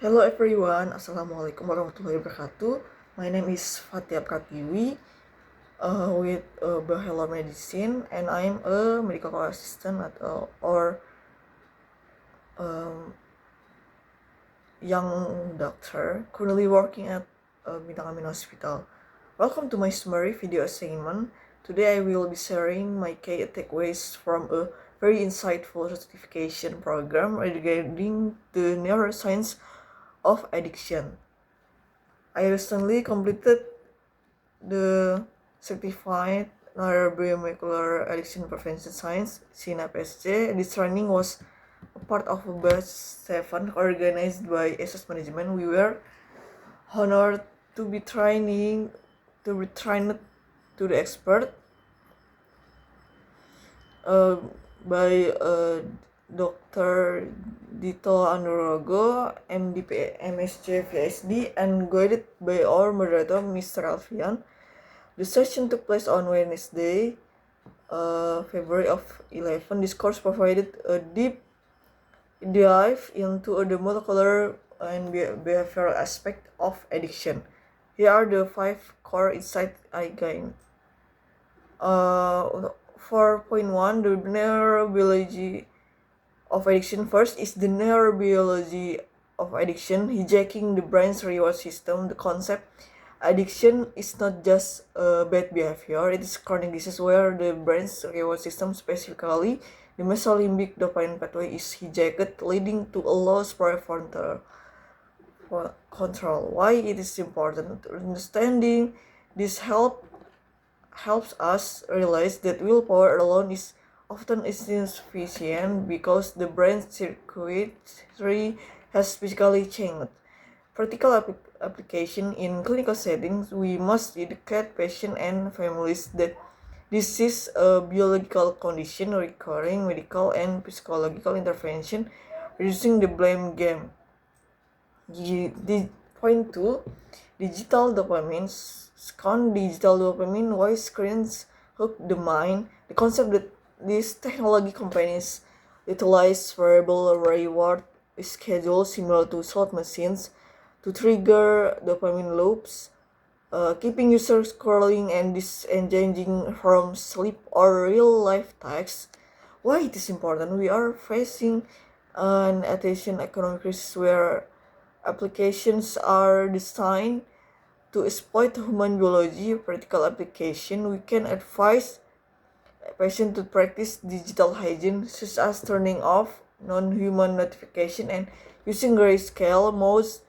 Hello everyone, Assalamualaikum warahmatullahi wabarakatuh. My name is Fatia Pratiwi with Bahelor Medicine, and I'm a medical assistant or young doctor currently working at Bintang Amin Hospital. Welcome to my summary video assignment. Today I will be sharing my key takeaways from a very insightful certification program regarding the neuroscience of addiction. I recently completed the Certified Neuromolecular Addiction Prevention Science (CNAPSC). This training was a part of a batch 7 organized by SS Management. We were honored to be trained to the expert by Dr. Dito Anurogo, MD, MSc, PhD, and guided by our moderator, Mr. Alfian. The session took place on Wednesday, February of 11. This course provided a deep dive into the molecular and behavioral aspect of addiction. Here are the 5 core insights I gained. 4.1 The neurobiology of addiction. First is the neurobiology of addiction, hijacking the brain's reward system. The concept addiction is not just a bad behavior, it is chronic disease where the brain's reward system, specifically the mesolimbic dopamine pathway, is hijacked, leading to a loss prefrontal control. Why it is important? Understanding this helps us realize that willpower alone is often insufficient because the brain circuitry has physically changed. Practical application in clinical settings, we must educate patients and families that this is a biological condition requiring medical and psychological intervention, reducing the blame game. Point 2, digital dopamine. Digital dopamine, why screens hook the mind. The concept that these technology companies utilize variable reward schedules similar to slot machines to trigger dopamine loops, keeping users scrolling and disengaging from sleep or real-life tasks. Why it is important? We are facing an attention economic crisis where applications are designed to exploit human biology. Practical application, we can advise patients to practice digital hygiene, such as turning off non-human notification and using grayscale modes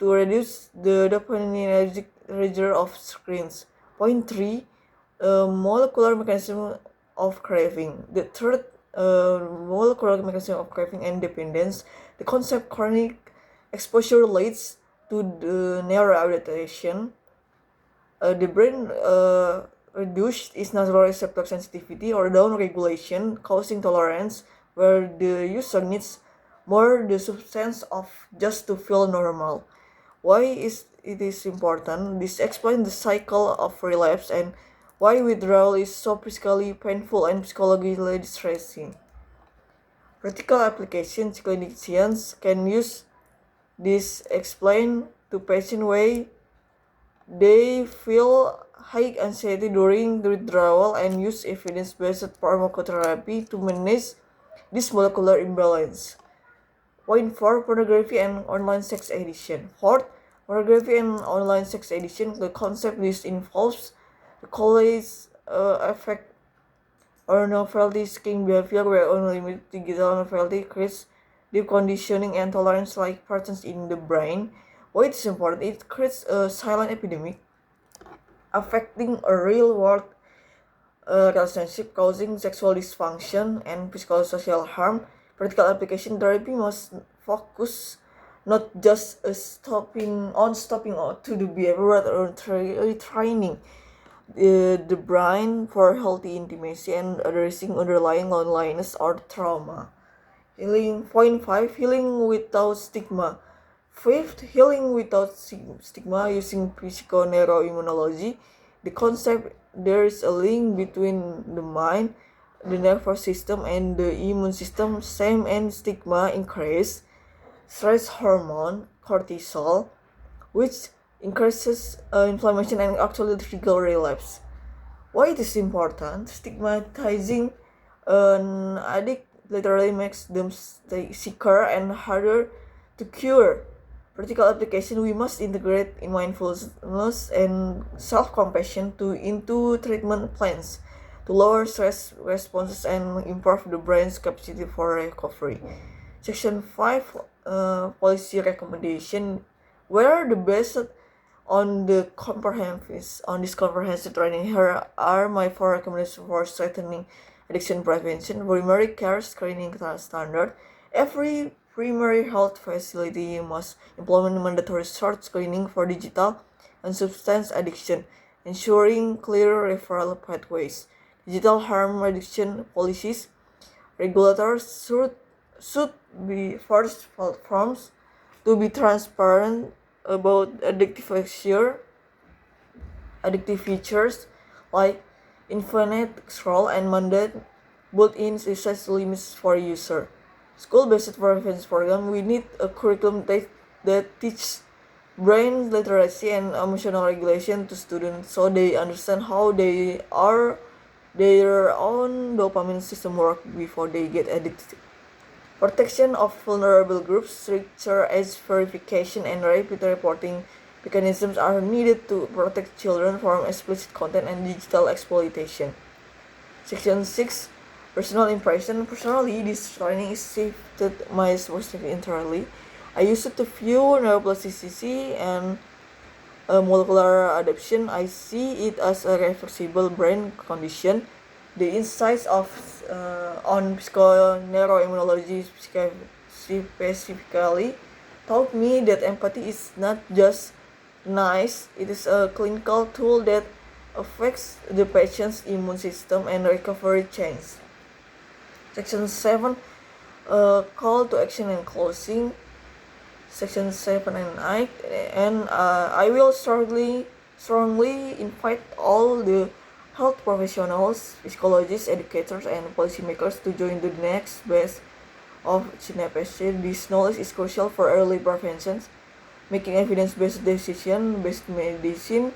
to reduce the dopaminergic nature of screens. Point 3, molecular mechanism of craving. The third molecular mechanism of craving and dependence. The concept chronic exposure leads to the neuroadaptation. The brain reduced its natural receptor sensitivity or down-regulation, causing tolerance, where the user needs more the substance of just to feel normal. Why is it is important? This explains the cycle of relapse and why withdrawal is so physically painful and psychologically distressing. Practical applications, clinicians can use this explain to patient why they feel high anxiety during the withdrawal and use evidence-based pharmacotherapy to manage this molecular imbalance. Point 4, pornography and online sex addiction. Fourth, pornography and online sex addiction. The concept this involves the college effect or novelty-seeking behavior where unlimited digital novelty creates deep conditioning and tolerance like patterns in the brain. Why it's important? It creates a silent epidemic affecting a real-world relationship, causing sexual dysfunction and psychosocial harm. Practical application therapy must focus not just stopping to the behavior, but on retraining the brain for healthy intimacy and addressing underlying loneliness or trauma. Healing. Point 5, healing without stigma. Fifth, healing without stigma using psychoneuroimmunology. The concept there is a link between the mind, the nervous system, and the immune system. Shame and stigma increase stress hormone cortisol, which increases inflammation and actually trigger relapse. Why it is important? Stigmatizing an addict literally makes them stay sicker and harder to cure. Practical application, we must integrate in mindfulness and self-compassion into treatment plans to lower stress responses and improve the brain's capacity for recovery. Section 5, policy recommendation, where the based on this comprehensive training. Here are my 4 recommendations for strengthening addiction prevention. Primary care screening standard. Every primary health facility must implement mandatory short screening for digital and substance addiction, ensuring clear referral pathways. Digital harm reduction policies. Regulators should be first forms to be transparent about addictive features like infinite scroll and mandate built-in usage limits for user. School-based prevention program, we need a curriculum that teaches brain literacy and emotional regulation to students so they understand how their own dopamine system work before they get addicted. Protection of vulnerable groups, stricter age verification and rapid reporting mechanisms are needed to protect children from explicit content and digital exploitation. Section 6, personal impression. Personally, this training is shifted my perspective entirely. I used to view neuroplasticity and molecular adaptation. I see it as a reversible brain condition. The insights on psychoneuroimmunology specifically taught me that empathy is not just nice, it is a clinical tool that affects the patient's immune system and recovery chains. Section 7, call to action and closing. Section 7 and 8, and I will strongly invite all the health professionals, psychologists, educators, and policymakers to join the next batch of CNPSC. This knowledge is crucial for early prevention, making evidence-based decision-based medicine,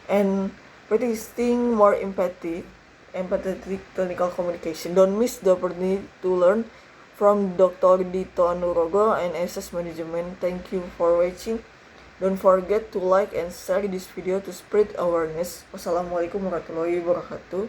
and practicing more empathetic clinical communication. Don't miss the opportunity to learn from Dr. Dito Anurogo and SS Management. Thank you for watching. Don't forget to like and share this video to spread awareness. Wassalamualaikum warahmatullahi wabarakatuh.